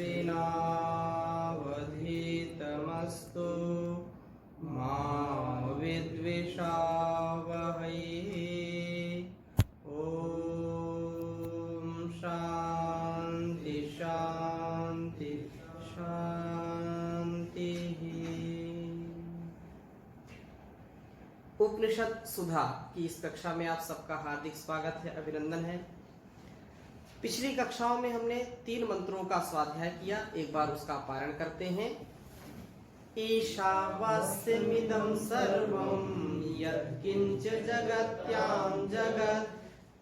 तेजस्विनावधीतमस्तु मा विद्विषावहै। ओम शांति शांति शांति। उपनिषद सुधा की इस कक्षा में आप सबका हार्दिक स्वागत है, अभिनंदन है। पिछली कक्षाओं में हमने 3 मंत्रों का स्वाध्याय किया, एक बार उसका पारण करते हैं। ईशावास्यमिदं सर्वं यत्किंच जगत्यां जगत्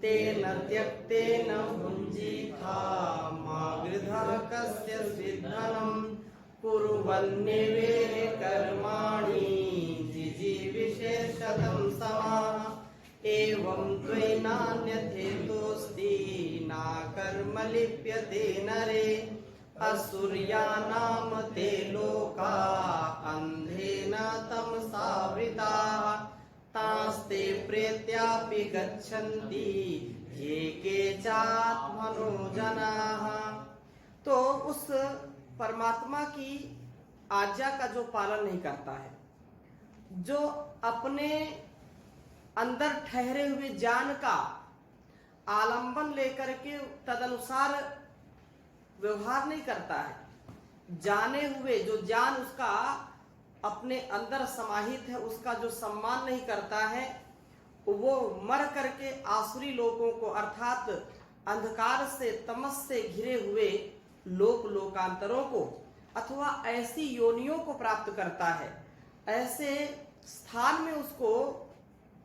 तेन त्यक्तेन भुञ्जीथा मा गृधः कस्यचित् धनं कुर्वन्नेवेह कर्माणि जिजीविषे शतं समाः एवं त्वयिनान्यथेतोऽस्ति ना कर्म लिप्यते नरे असुर्यानाम ते लोका अन्धेन तमसावृताः तास्ते प्रेत्यापि गच्छन्ति ये केचात्मनो जनाः। तो उस परमात्मा की आज्ञा का जो पालन नहीं करता है, जो अपने अंदर ठहरे हुए ज्ञान का आलंबन लेकर के तदनुसार व्यवहार नहीं करता है, जाने हुए जो ज्ञान उसका अपने अंदर समाहित है उसका जो सम्मान नहीं करता है, वो मर करके आसुरी लोगों को अर्थात अंधकार से तमस से घिरे हुए लोकांतरों को अथवा ऐसी योनियों को प्राप्त करता है। ऐसे स्थान में उसको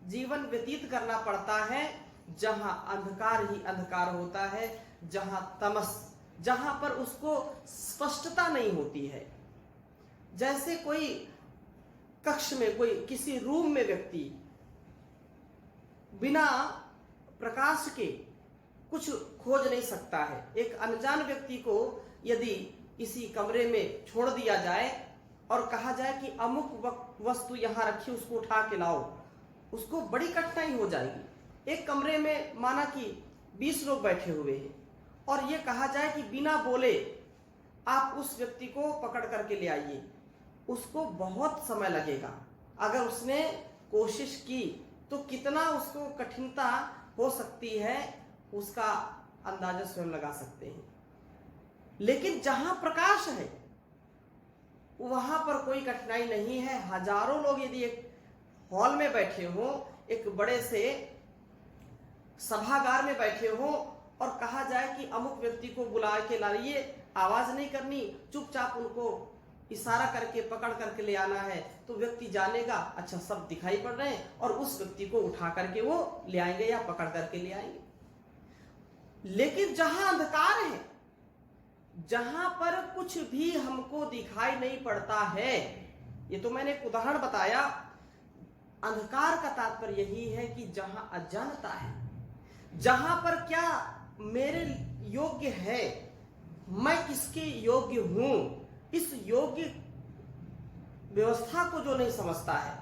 जीवन व्यतीत करना पड़ता है जहां अंधकार ही अंधकार होता है, जहां तमस, जहां पर उसको स्पष्टता नहीं होती है। जैसे कोई कक्ष में, कोई किसी रूम में व्यक्ति बिना प्रकाश के कुछ खोज नहीं सकता है। एक अनजान व्यक्ति को यदि इसी कमरे में छोड़ दिया जाए और कहा जाए कि अमुक वस्तु यहां रखी, उसको उठा के लाओ, उसको बड़ी कठिनाई हो जाएगी। एक कमरे में माना कि 20 लोग बैठे हुए हैं और ये कहा जाए कि बिना बोले आप उस व्यक्ति को पकड़ करके ले आइए, उसको बहुत समय लगेगा। अगर उसने कोशिश की तो कितना उसको कठिनता हो सकती है उसका अंदाजा स्वयं लगा सकते हैं। लेकिन जहां प्रकाश है वहां पर कोई कठिनाई नहीं है। हजारों लोग यदि एक हॉल में बैठे हो, एक बड़े से सभागार में बैठे हो और कहा जाए कि अमुक व्यक्ति को बुला के लाइए, आवाज नहीं करनी, चुपचाप उनको इशारा करके पकड़ करके ले आना है, तो व्यक्ति जानेगा अच्छा सब दिखाई पड़ रहे हैं और उस व्यक्ति को उठा करके वो ले आएंगे या पकड़ करके ले आएंगे। लेकिन जहां अंधकार है, जहां पर कुछ भी हमको दिखाई नहीं पड़ता है, ये तो मैंने एक उदाहरण बताया। अंधकार का तात्पर्य यही है कि जहां अज्ञानता है, जहां पर क्या मेरे योग्य है, मैं किसके योग्य हूं, इस योग्य व्यवस्था को जो नहीं समझता है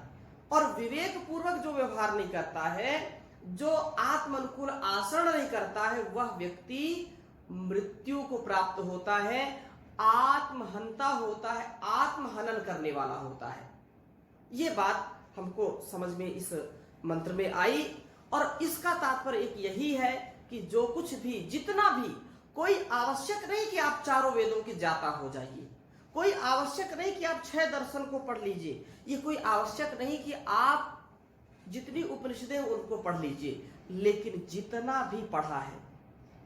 और विवेक पूर्वक जो व्यवहार नहीं करता है, जो आत्म अनुकूल आचरण नहीं करता है, वह व्यक्ति मृत्यु को प्राप्त होता है, आत्महंता होता है, आत्महनन करने वाला होता है। ये बात हमको समझ में इस मंत्र में आई और इसका तात्पर्य एक यही है कि जो कुछ भी, जितना भी, कोई आवश्यक नहीं कि आप चारों वेदों के ज्ञाता हो जाइए, कोई आवश्यक नहीं कि आप 6 दर्शन को पढ़ लीजिए, ये कोई आवश्यक नहीं कि आप जितनी उपनिषदें उनको पढ़ लीजिए, लेकिन जितना भी पढ़ा है,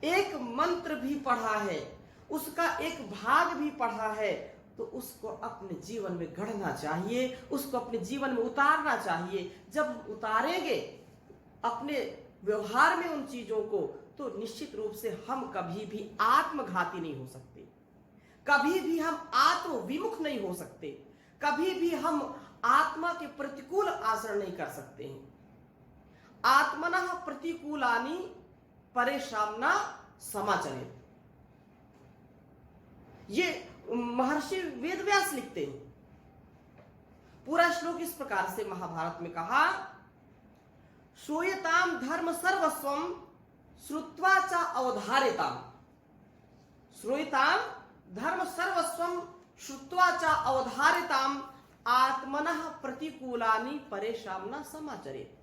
एक मंत्र भी पढ़ा है, उसका एक भाग भी पढ़ा है, तो उसको अपने जीवन में गढ़ना चाहिए, उसको अपने जीवन में उतारना चाहिए। जब उतारेंगे अपने व्यवहार में उन चीजों को, तो निश्चित रूप से हम कभी भी आत्मघाती नहीं हो सकते, कभी भी हम आत्म विमुख नहीं हो सकते, कभी भी हम आत्मा के प्रतिकूल आचरण नहीं कर सकते हैं। आत्मनः प्रतिकूलानि परेशान समाचरे, ये महर्षि वेदव्यास लिखते हैं। पूरा श्लोक इस प्रकार से महाभारत में कहा, श्रूयताम धर्म सर्वस्वम श्रुत्वा च अवधारिताम। श्रूयताम धर्म अवधारिताम आत्मनः प्रतिकूलानि परेशान न समाचरेत्।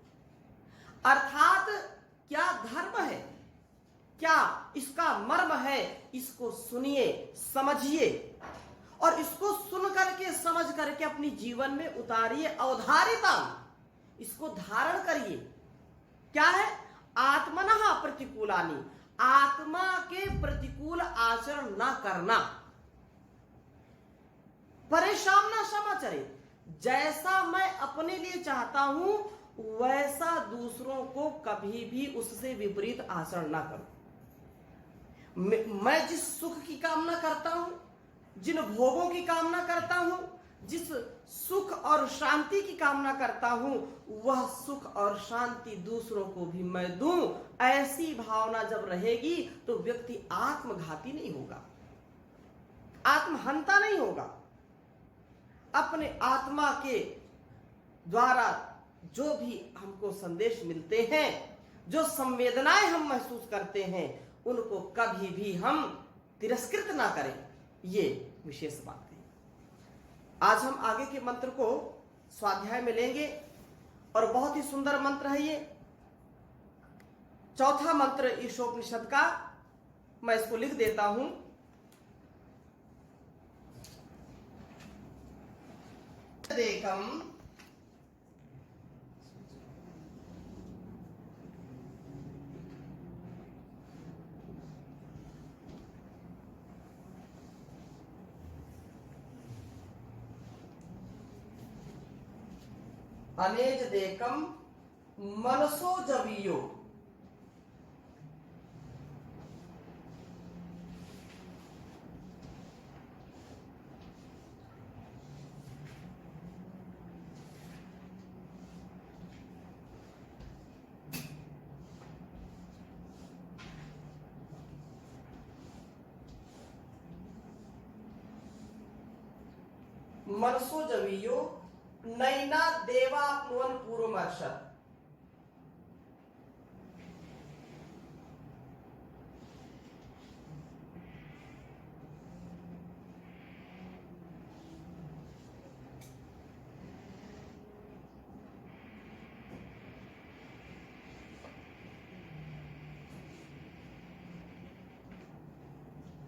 अर्थात क्या धर्म है, क्या इसका मर्म है, इसको सुनिए, समझिए और इसको सुन करके समझ करके अपनी जीवन में उतारिए। अवधारिता, इसको धारण करिए। क्या है? आत्मनः प्रतिकूलानि, आत्मा के प्रतिकूल आचरण ना करना। परेशान ना समाचरे, जैसा मैं अपने लिए चाहता हूं वैसा दूसरों को कभी भी उससे विपरीत आचरण ना करूं। मैं जिस सुख की कामना करता हूं, जिन भोगों की कामना करता हूं, जिस सुख और शांति की कामना करता हूं, वह सुख और शांति दूसरों को भी मैं दूं। ऐसी भावना जब रहेगी तो व्यक्ति आत्मघाती नहीं होगा, आत्महंता नहीं होगा। अपने आत्मा के द्वारा जो भी हमको संदेश मिलते हैं, जो संवेदनाएं हम महसूस करते हैं, उनको कभी भी हम तिरस्कृत ना करें, ये विशेष बात है। आज हम आगे के मंत्र को स्वाध्याय में लेंगे और बहुत ही सुंदर मंत्र है ये, चौथा मंत्र ईशोपनिषद का। मैं इसको लिख देता हूं। देखम अनेज देकम मनसो जवियो, मनसो जवियो नैना देवाप्नुवन पूर्वमर्षत्।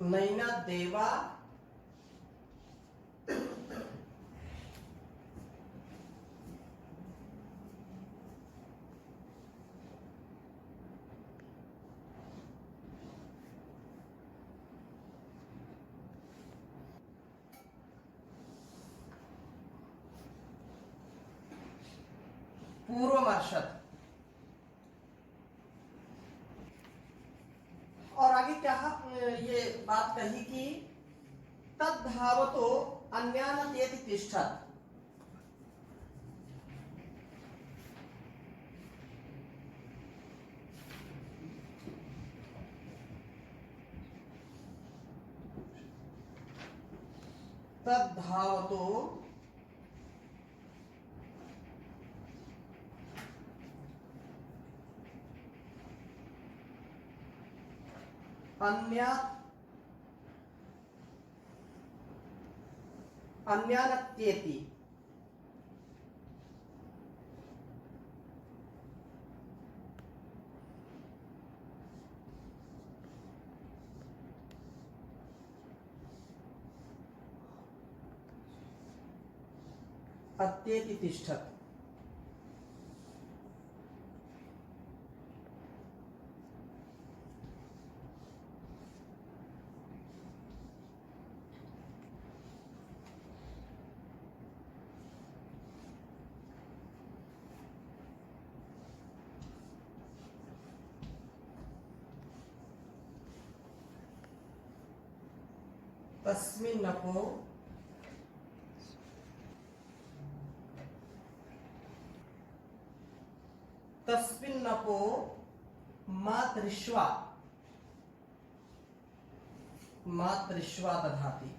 नैना देवा पूर्वमर्षत्। और आगे क्या ये बात कही कि तद्धावतो अन्यानतेति तिष्ठत्। तद्धावतो अन्यानत्येति। अत्येति तिष्ठत्। तस्मिन्नपो तस्मिन्नपो मातृश्वा दधाति।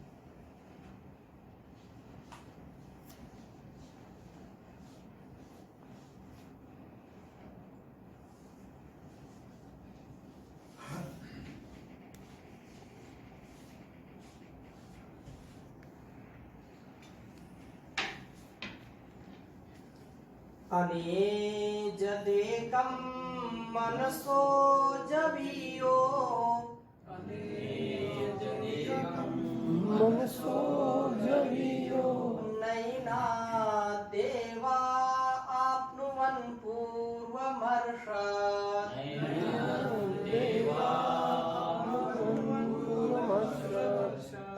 अनेजदेकं मनसो जवीयो मनसो जवीयो नैना देवा आप्नुवन् पूर्वमर्षत्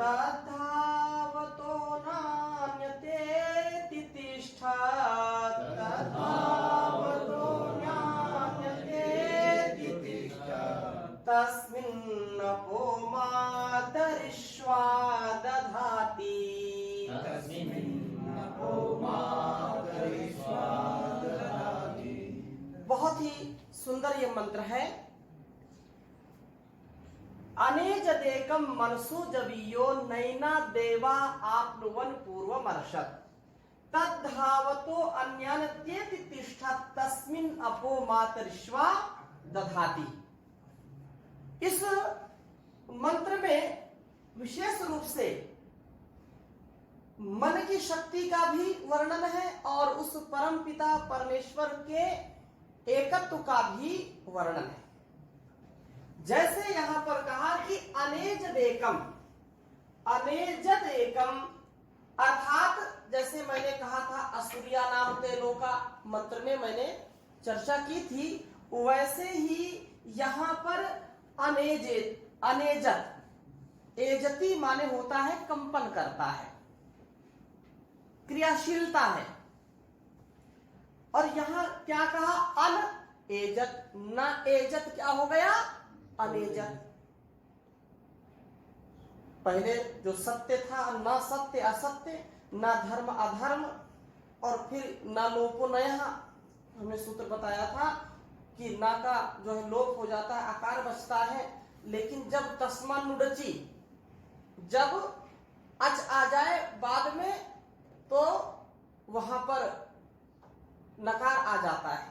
तद्धावतो नान्यतेति तिष्ठत् तस्मिन्नपो मातरिश्वा दधाति। बहुत ही सुंदर ये मंत्र है। अनेजदेकं मनसो जवीयो नैना देवा आप्नुवन् पूर्वमर्षत् तद्धावतो अन्यान्यतेति तिष्ठत् तस्मिन् अपो मातरिश्वा दधाति। इस मंत्र में विशेष रूप से मन की शक्ति का भी वर्णन है और उस परम पिता परमेश्वर के एकत्व का भी वर्णन है। जैसे यहां पर कहा कि अनेजदेकम, अनेजदेकम अर्थात जैसे मैंने कहा था असुरिया नाम तेलोका मंत्र में मैंने चर्चा की थी, वैसे ही यहां पर अनेजित, अनेजत, एजति माने होता है कंपन करता है, क्रियाशीलता है। और यहां क्या कहा? अन एजत, न एजत क्या हो गया? अनेजत। पहले जो सत्य था न सत्य असत्य, न धर्म अधर्म, और फिर न लोपो नया, हमने सूत्र बताया था कि ना का जो है लोप हो जाता है, आकार बचता है, लेकिन जब तस्मा नुडची, जब अच आ जाए बाद में तो वहां पर नकार आ जाता है,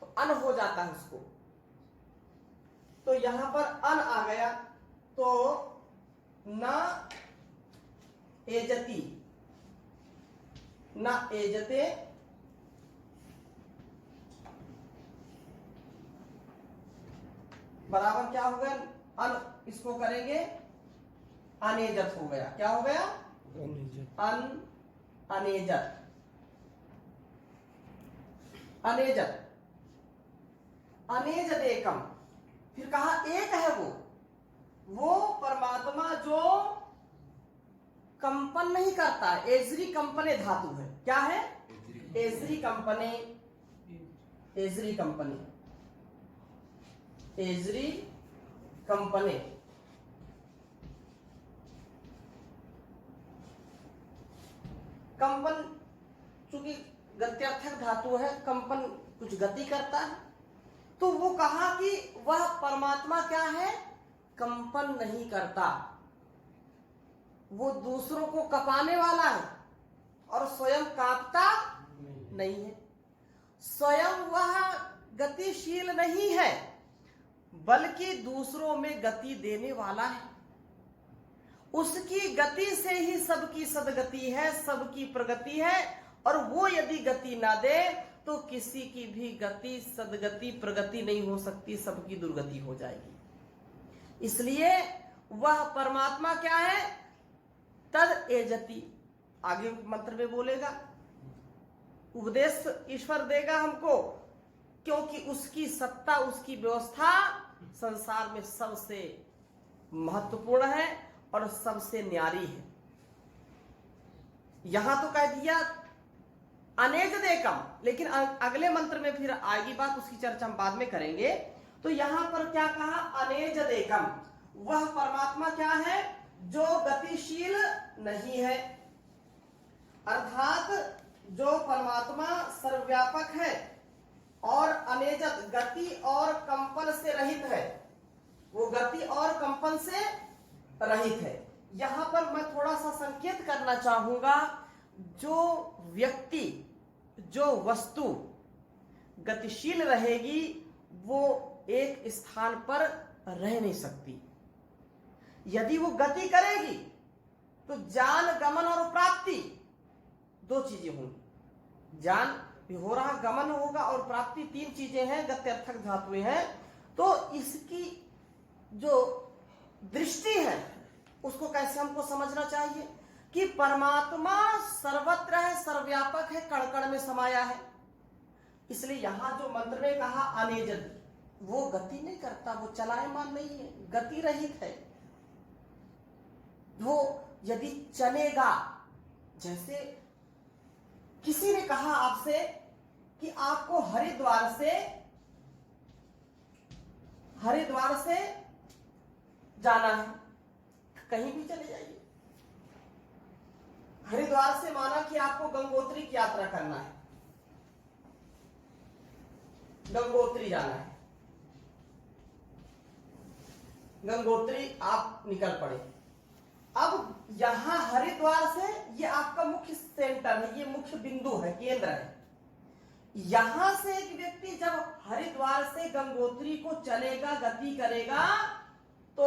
तो अन हो जाता है उसको। तो यहां पर अन आ गया तो ना एजती, ना एजते, बराबर क्या हो गया? अन, इसको करेंगे अनेजत हो गया। क्या हो गया? अन, अनेजत, अनेजत, अनेजदेकम। फिर कहा एक है वो परमात्मा जो कंपन नहीं करता, एजरी कंपने धातु है। क्या है? एजरी कंपने, एजरी कंपने, एजरी कंपने। कंपन चूंकि गत्यर्थक धातु है, कंपन कुछ गति करता है, तो वो कहा कि वह परमात्मा क्या है? कंपन नहीं करता, वो दूसरों को कपाने वाला है और स्वयं कांपता नहीं है। स्वयं वह गतिशील नहीं है, बल्कि दूसरों में गति देने वाला है। उसकी गति से ही सबकी सदगति है, सबकी प्रगति है, और वो यदि गति ना दे तो किसी की भी गति, सदगति, प्रगति नहीं हो सकती, सबकी दुर्गति हो जाएगी। इसलिए वह परमात्मा क्या है? तद एजति। आगे मंत्र में बोलेगा, उपदेश ईश्वर देगा हमको, क्योंकि उसकी सत्ता, उसकी व्यवस्था संसार में सबसे महत्वपूर्ण है और सबसे न्यारी है। यहां तो कह दिया अनेजदेकम, लेकिन अगले मंत्र में फिर आएगी बात, उसकी चर्चा हम बाद में करेंगे। तो यहां पर क्या कहा? अनेजदेकम, वह परमात्मा क्या है? जो गतिशील नहीं है, अर्थात जो परमात्मा सर्वव्यापक है और अनेजत, गति और कंपन से रहित है, वो गति और कंपन से रहित है। यहां पर मैं थोड़ा सा संकेत करना चाहूंगा, जो व्यक्ति, जो वस्तु गतिशील रहेगी वो एक स्थान पर रह नहीं सकती। यदि वो गति करेगी तो जान, गमन और प्राप्ति दो चीजें होंगी। जान भी हो रहा, गमन होगा और प्राप्ति, तीन चीजें हैं, गत्यर्थक धातुएं हैं। तो इसकी जो दृष्टि है उसको कैसे हमको समझना चाहिए कि परमात्मा सर्वत्र है, सर्वव्यापक है, कण कण में समाया है। इसलिए यहां जो मंत्र ने कहा अनेजन, वो गति नहीं करता, वो चलायमान नहीं है, गति रहित है। वो यदि चलेगा, जैसे किसी ने कहा आपसे कि आपको हरिद्वार से जाना है, कहीं भी चले जाइए। हरिद्वार से माना कि आपको गंगोत्री की यात्रा करना है, गंगोत्री जाना है, गंगोत्री आप निकल पड़े। अब यहां हरिद्वार से, ये आपका मुख्य सेंटर है, ये मुख्य बिंदु है, केंद्र है। यहां से एक व्यक्ति जब हरिद्वार से गंगोत्री को चलेगा, गति करेगा, तो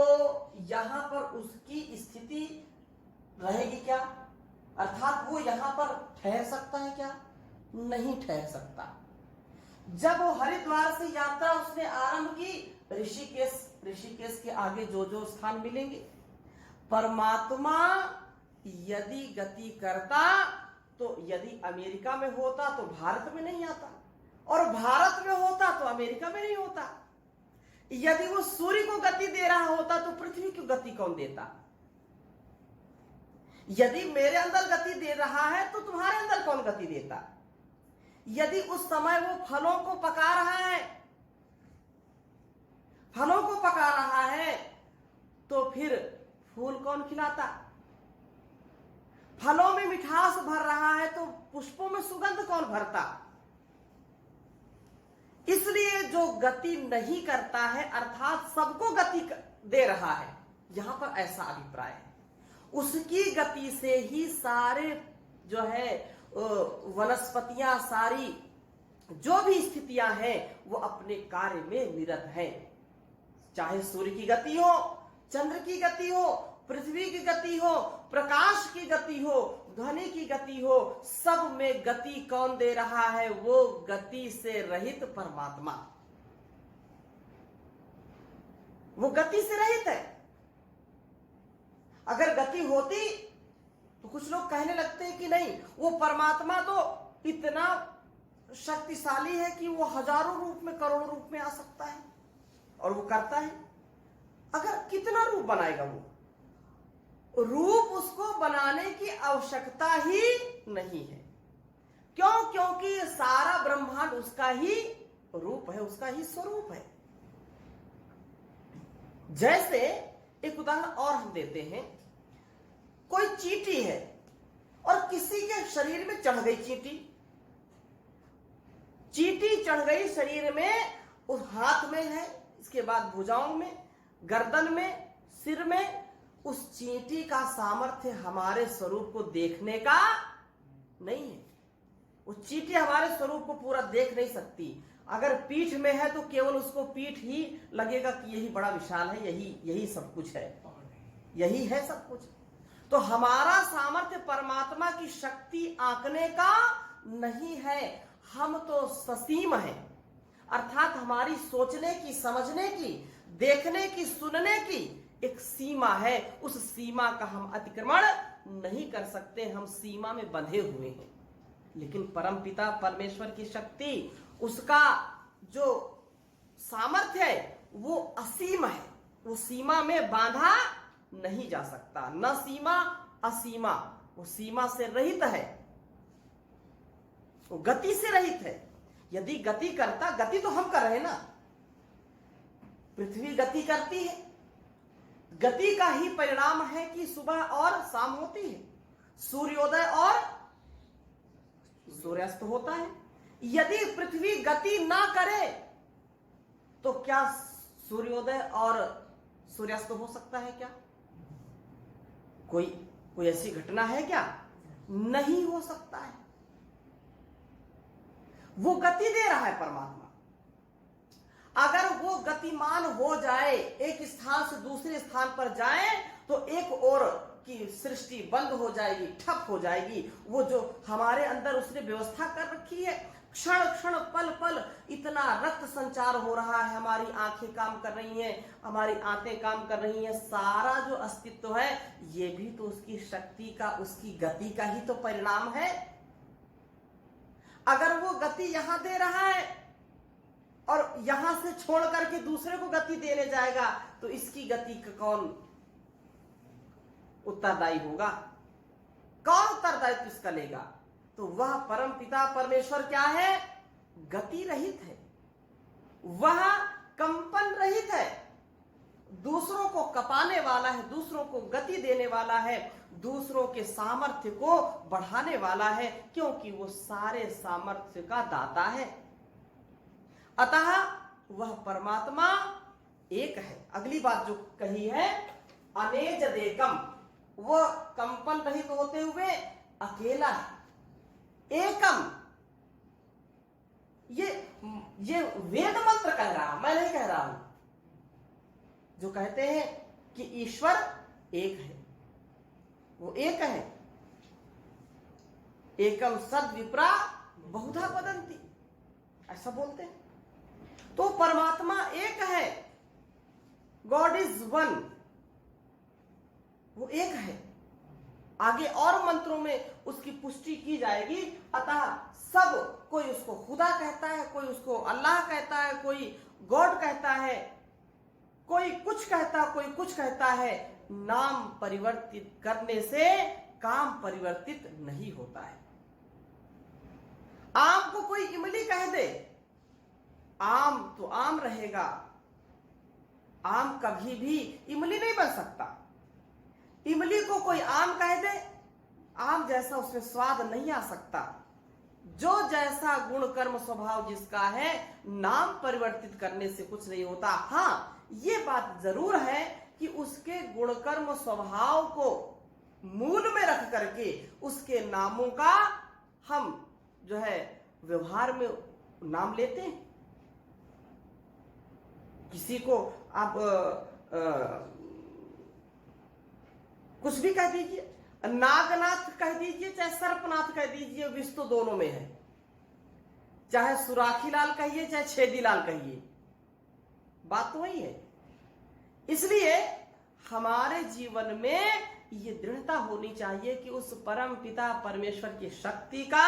यहां पर उसकी स्थिति रहेगी क्या? अर्थात वो यहां पर ठहर सकता है क्या? नहीं ठहर सकता। जब वो हरिद्वार से यात्रा उसने आरंभ की, ऋषिकेश के आगे जो जो स्थान मिलेंगे, परमात्मा यदि गति करता तो यदि अमेरिका में होता तो भारत में नहीं आता, और भारत में होता तो अमेरिका में नहीं होता। यदि वो सूर्य को गति दे रहा होता तो पृथ्वी को गति कौन देता? यदि मेरे अंदर गति दे रहा है तो तुम्हारे अंदर कौन गति देता? यदि उस समय वो फलों को पका रहा है तो फिर फूल कौन खिलाता? फलों में मिठास भर रहा है तो पुष्पों में सुगंध कौन भरता? इसलिए जो गति नहीं करता है, अर्थात सबको गति दे रहा है, यहां पर ऐसा अभिप्राय है। उसकी गति से ही सारे जो है वनस्पतियां, सारी जो भी स्थितियां हैं, वो अपने कार्य में निरत हैं। चाहे सूर्य की गति हो, चंद्र की गति हो, पृथ्वी की गति हो, प्रकाश की गति हो, ध्वनि की गति हो, सब में गति कौन दे रहा है? वो गति से रहित परमात्मा। वो गति से रहित है। अगर गति होती तो कुछ लोग कहने लगते हैं कि नहीं, वो परमात्मा तो इतना शक्तिशाली है कि वो हजारों रूप में, करोड़ों रूप में आ सकता है, और वो करता है। अगर कितना रूप बनाएगा वो? रूप उसको बनाने की आवश्यकता ही नहीं है। क्यों? क्योंकि सारा ब्रह्मांड उसका ही रूप है, उसका ही स्वरूप है। जैसे एक उदाहरण और हम देते हैं, कोई चींटी है और किसी के शरीर में चढ़ गई चींटी चढ़ गई शरीर में, उस हाथ में है, इसके बाद भुजाओं में, गर्दन में, सिर में। उस चींटी का सामर्थ्य हमारे स्वरूप को देखने का नहीं है। वो चींटी हमारे स्वरूप को पूरा देख नहीं सकती। अगर पीठ में है तो केवल उसको पीठ ही लगेगा कि यही बड़ा विशाल है, यही सब कुछ है, यही है सब कुछ। तो हमारा सामर्थ्य परमात्मा की शक्ति आंकने का नहीं है। हम तो ससीम हैं, अर्थात हमारी सोचने की, समझने की, देखने की, सुनने की एक सीमा है। उस सीमा का हम अतिक्रमण नहीं कर सकते, हम सीमा में बंधे हुए हैं। लेकिन परमपिता परमेश्वर की शक्ति, उसका जो सामर्थ्य है वो असीम है, वो सीमा में बांधा नहीं जा सकता। न सीमा असीमा, वो सीमा से रहित है, वो गति से रहित है। यदि गति करता, गति तो हम कर रहे हैं ना, पृथ्वी गति करती है, गति का ही परिणाम है कि सुबह और शाम होती है, सूर्योदय और सूर्यास्त होता है। यदि पृथ्वी गति ना करे तो क्या सूर्योदय और सूर्यास्त हो सकता है क्या? कोई ऐसी घटना है क्या? नहीं हो सकता है। वो गति दे रहा है परमात्मा। अगर वो गतिमान हो जाए, एक स्थान से दूसरे स्थान पर जाए, तो एक और की सृष्टि बंद हो जाएगी, ठप हो जाएगी। वो जो हमारे अंदर उसने व्यवस्था कर रखी है, क्षण क्षण पल पल इतना रक्त संचार हो रहा है, हमारी आंखें काम कर रही हैं, हमारी आंतें काम कर रही हैं, सारा जो अस्तित्व है ये भी तो उसकी शक्ति का, उसकी गति का ही तो परिणाम है। अगर वो गति यहां दे रहा है और यहां से छोड़ करके दूसरे को गति देने जाएगा तो इसकी गति का कौन उत्तरदायी होगा? कौन उत्तरदायित्व इसका लेगा? तो वह परम पिता परमेश्वर क्या है? गति रहित है, वह कंपन रहित है, दूसरों को कपाने वाला है, दूसरों को गति देने वाला है, दूसरों के सामर्थ्य को बढ़ाने वाला है, क्योंकि वो सारे सामर्थ्य का दाता है। अतः वह परमात्मा एक है। अगली बात जो कही है, अनेज देकम, वह कंपन रहित होते हुए अकेला है, एकम। ये वेद मंत्र कह रहा, मैं नहीं कह रहा हूं। जो कहते हैं कि ईश्वर एक है, वो एक है। एकम सद विप्रा बहुधा वदंती, ऐसा बोलते हैं। तो परमात्मा एक है, गॉड इज वन, वो एक है। आगे और मंत्रों में उसकी पुष्टि की जाएगी। अतः सब, कोई उसको खुदा कहता है, कोई उसको अल्लाह कहता है, कोई गॉड कहता है, कोई कुछ कहता, कोई कुछ कहता है। नाम परिवर्तित करने से काम परिवर्तित नहीं होता है। आम को कोई इमली कह दे, आम तो आम रहेगा, आम कभी भी इमली नहीं बन सकता। इमली को कोई आम कह दे, आम जैसा उसमें स्वाद नहीं आ सकता। जो जैसा गुण कर्म स्वभाव जिसका है, नाम परिवर्तित करने से कुछ नहीं होता। हाँ, ये बात जरूर है कि उसके गुण कर्म स्वभाव को मूल में रख करके उसके नामों का हम जो है व्यवहार में नाम लेते हैं। किसी को आप कुछ भी कह दीजिए, नागनाथ कह दीजिए चाहे सर्पनाथ कह दीजिए, विष तो दोनों में है। चाहे सुराखी लाल कहिए चाहे छेदी लाल कहिए, बात तो वही है। इसलिए हमारे जीवन में ये दृढ़ता होनी चाहिए कि उस परम पिता परमेश्वर की शक्ति का,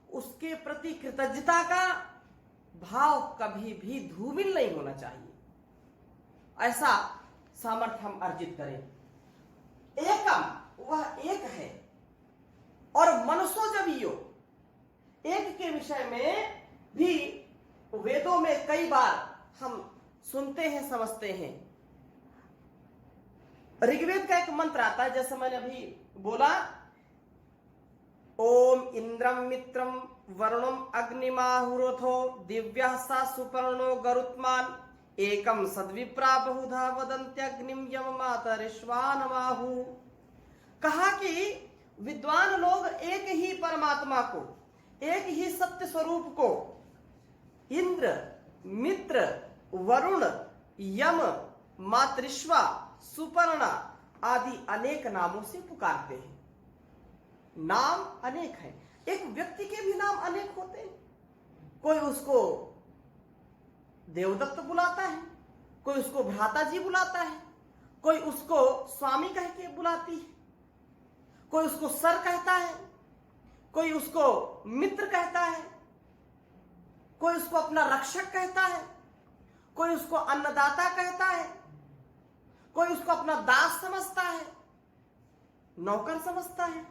उसके प्रति कृतज्ञता का भाव कभी भी धूमिल नहीं होना चाहिए। ऐसा सामर्थ्य हम अर्जित करें। एकम, वह एक है। और मनसो जवीयो, एक के विषय में भी वेदों में कई बार हम सुनते हैं, समझते हैं। ऋग्वेद का एक मंत्र आता है, जैसे मैंने अभी बोला, ओम इंद्रम मित्रम वरुणम अग्निमाहुरोथो दिव्यः सा सुपर्णो गरुत्मान एकम सद्विप्रा बहुधा वदन्त्यग्निम यम मातरिश्वानमाहु। कहा कि विद्वान लोग एक ही परमात्मा को, एक ही सत्य स्वरूप को इंद्र, मित्र, वरुण, यम, मातृश्वा, सुपर्णा आदि अनेक नामों से पुकारते हैं। नाम अनेक है। एक व्यक्ति के भी नाम अनेक होते हैं। कोई उसको देवदत्त बुलाता है, कोई उसको भ्राता जी बुलाता है, कोई उसको स्वामी कह के बुलाती है, कोई उसको सर कहता है, कोई उसको मित्र कहता है, कोई उसको अपना रक्षक कहता है, कोई उसको अन्नदाता कहता है, कोई उसको अपना दास समझता है, नौकर समझता है।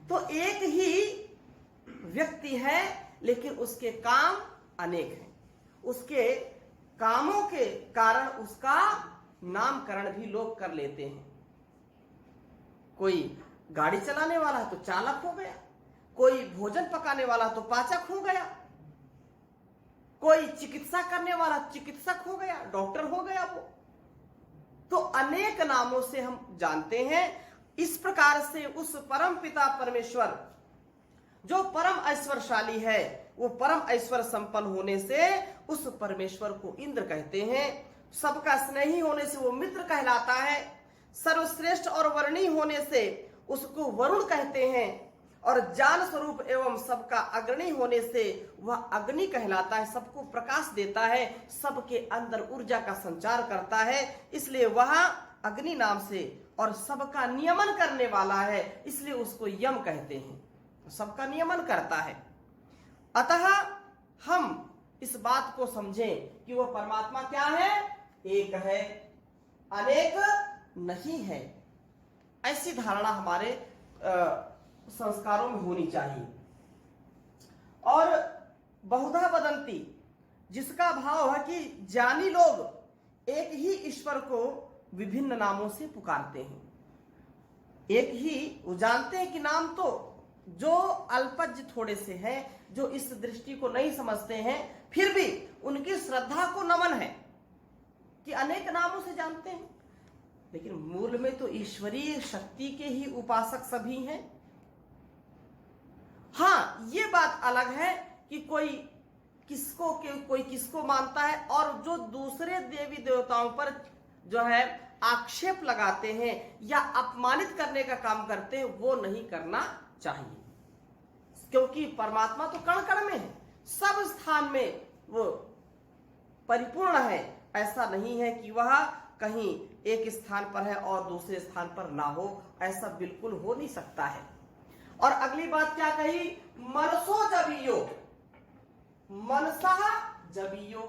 तो एक ही व्यक्ति है, लेकिन उसके काम अनेक हैं। उसके कामों के कारण उसका नामकरण भी लोग कर लेते हैं। कोई गाड़ी चलाने वाला है तो चालक हो गया, कोई भोजन पकाने वाला तो पाचक हो गया, कोई चिकित्सा करने वाला चिकित्सक हो गया, डॉक्टर हो गया वो। तो अनेक नामों से हम जानते हैं। इस प्रकार से उस परम पिता परमेश्वर जो परम ऐश्वर्यशाली है, वो परम ऐश्वर्य संपन्न होने से उस परमेश्वर को इंद्र कहते हैं। सबका स्नेही होने से वो मित्र कहलाता है। सर्वश्रेष्ठ और वर्णीय होने से उसको वरुण कहते हैं। और ज्ञान स्वरूप एवं सबका अग्नि होने से वह अग्नि कहलाता है, सबको प्रकाश देता है, सबके अंदर ऊर्जा का संचार करता है, इसलिए वह अग्नि नाम से, और सबका नियमन करने वाला है, इसलिए उसको यम कहते हैं, सबका नियमन करता है। अतः हम इस बात को समझें कि वह परमात्मा क्या है, एक है, अनेक नहीं है। ऐसी धारणा हमारे संस्कारों में होनी चाहिए। और बहुधा वदंती, जिसका भाव है कि ज्ञानी लोग एक ही ईश्वर को विभिन्न नामों से पुकारते हैं। एक ही, वो जानते हैं कि नाम तो जो अल्पज्ञ थोड़े से हैं, जो इस दृष्टि को नहीं समझते हैं, फिर भी उनकी श्रद्धा को नमन है कि अनेक नामों से जानते हैं, लेकिन मूल में तो ईश्वरीय शक्ति के ही उपासक सभी हैं। हाँ, ये बात अलग है कि कोई किसको मानता है, और जो दूसरे देवी देवताओं पर जो है आक्षेप लगाते हैं या अपमानित करने का काम करते हैं, वो नहीं करना चाहिए, क्योंकि परमात्मा तो कण कण में है, सब स्थान में वो परिपूर्ण है। ऐसा नहीं है कि वह कहीं एक स्थान पर है और दूसरे स्थान पर ना हो, ऐसा बिल्कुल हो नहीं सकता है। और अगली बात क्या कही, मनसो जबियो, मनसा जबियो,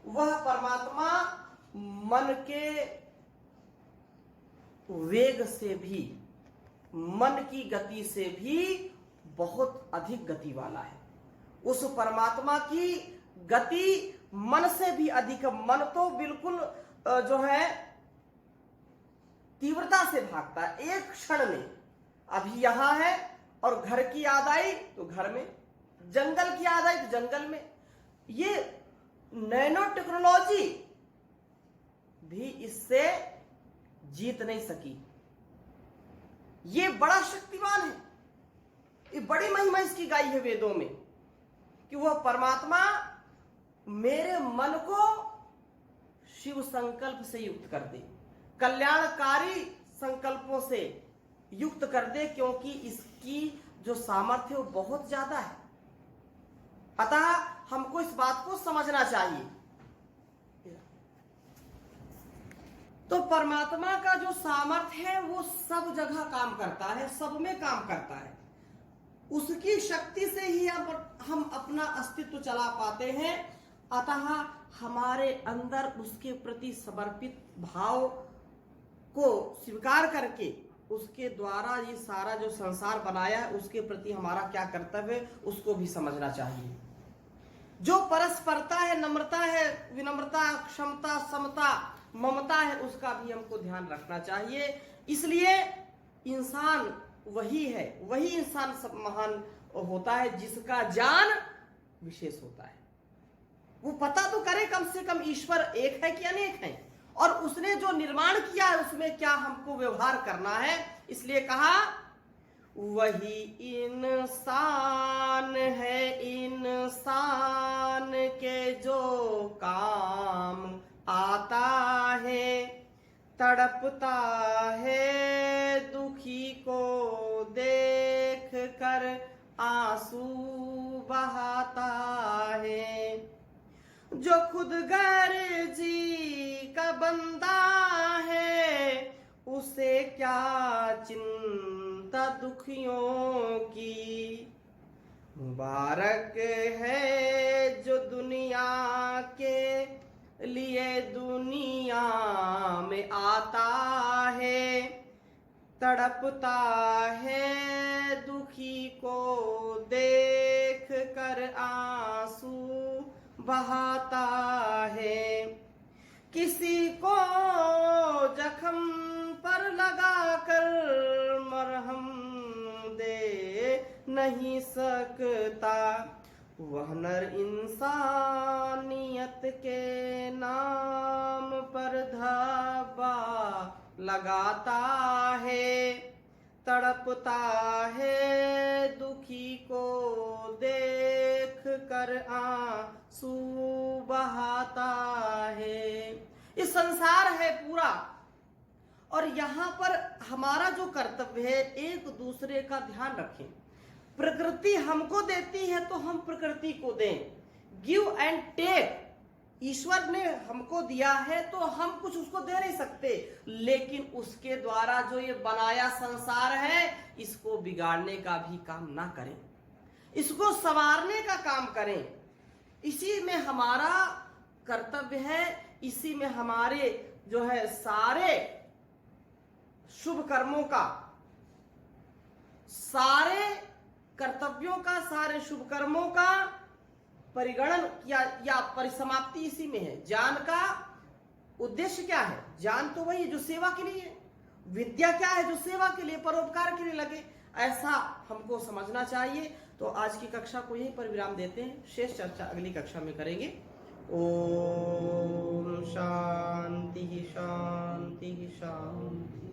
वह परमात्मा मन के वेग से भी, मन की गति से भी बहुत अधिक गति वाला है। उस परमात्मा की गति मन से भी अधिक, मन तो बिल्कुल जो है तीव्रता से भागता है, एक क्षण में। अभी यहां है और घर की याद आई तो घर में, जंगल की याद आई तो जंगल में। ये नैनो टेक्नोलॉजी भी इससे जीत नहीं सकी। ये बड़ा शक्तिमान है, ये बड़ी महिमा इसकी गाई है वेदों में कि वह परमात्मा मेरे मन को शिव संकल्प से युक्त कर दे, कल्याणकारी संकल्पों से युक्त कर दे, क्योंकि इसकी जो सामर्थ्य वो बहुत ज्यादा है। अतः हमको इस बात को समझना चाहिए। तो परमात्मा का जो सामर्थ्य है वो सब जगह काम करता है, सब में काम करता है। उसकी शक्ति से ही हम अपना अस्तित्व चला पाते हैं। अतः हमारे अंदर उसके प्रति समर्पित भाव को स्वीकार करके उसके द्वारा ये सारा जो संसार बनाया है उसके प्रति हमारा क्या कर्तव्य है उसको भी समझना चाहिए। जो परस्परता है, नम्रता है, विनम्रता, क्षमता, समता, ममता है, उसका भी हमको ध्यान रखना चाहिए। इसलिए इंसान वही है, वही इंसान सब महान होता है जिसका ज्ञान विशेष होता है। वो पता तो करे कम से कम ईश्वर एक है कि अनेक है, और उसने जो निर्माण किया है उसमें क्या हमको व्यवहार करना है। इसलिए कहा वही इंसान है, इंसान के जो काम आता है, तड़पता है दुखी को देख कर आंसू बहाता है, जो खुद गर्जी का बंदा है उसे क्या चिंता दुखियों की। मुबारक है जो दुनिया के लिए दुनिया में आता है, तड़पता है दुखी को देख कर आंसू बहाता है। किसी को जख्म पर लगाकर मरहम दे नहीं सकता, वह नर इंसानियत के नाम पर धावा लगाता है, तड़पता है दुखी को देख कर आंसू बहाता है। इस संसार है पूरा, और यहाँ पर हमारा जो कर्तव्य है, एक दूसरे का ध्यान रखें। प्रकृति हमको देती है तो हम प्रकृति को दें। गिव एंड टेक, ईश्वर ने हमको दिया है तो हम कुछ उसको दे नहीं सकते, लेकिन उसके द्वारा जो ये बनाया संसार है इसको बिगाड़ने का भी काम ना करें, इसको संवारने का काम करें। इसी में हमारा कर्तव्य है, इसी में हमारे जो है सारे शुभ कर्मों का, सारे कर्तव्यों का, सारे शुभ कर्मों का परिगणन या परिसमाप्ति इसी में है। ज्ञान का उद्देश्य क्या है? ज्ञान तो वही है जो सेवा के लिए है। विद्या क्या है? जो सेवा के लिए, परोपकार के लिए लगे। ऐसा हमको समझना चाहिए। तो आज की कक्षा को यहीं पर विराम देते हैं, शेष चर्चा अगली कक्षा में करेंगे। ओम शांति शांति शांति।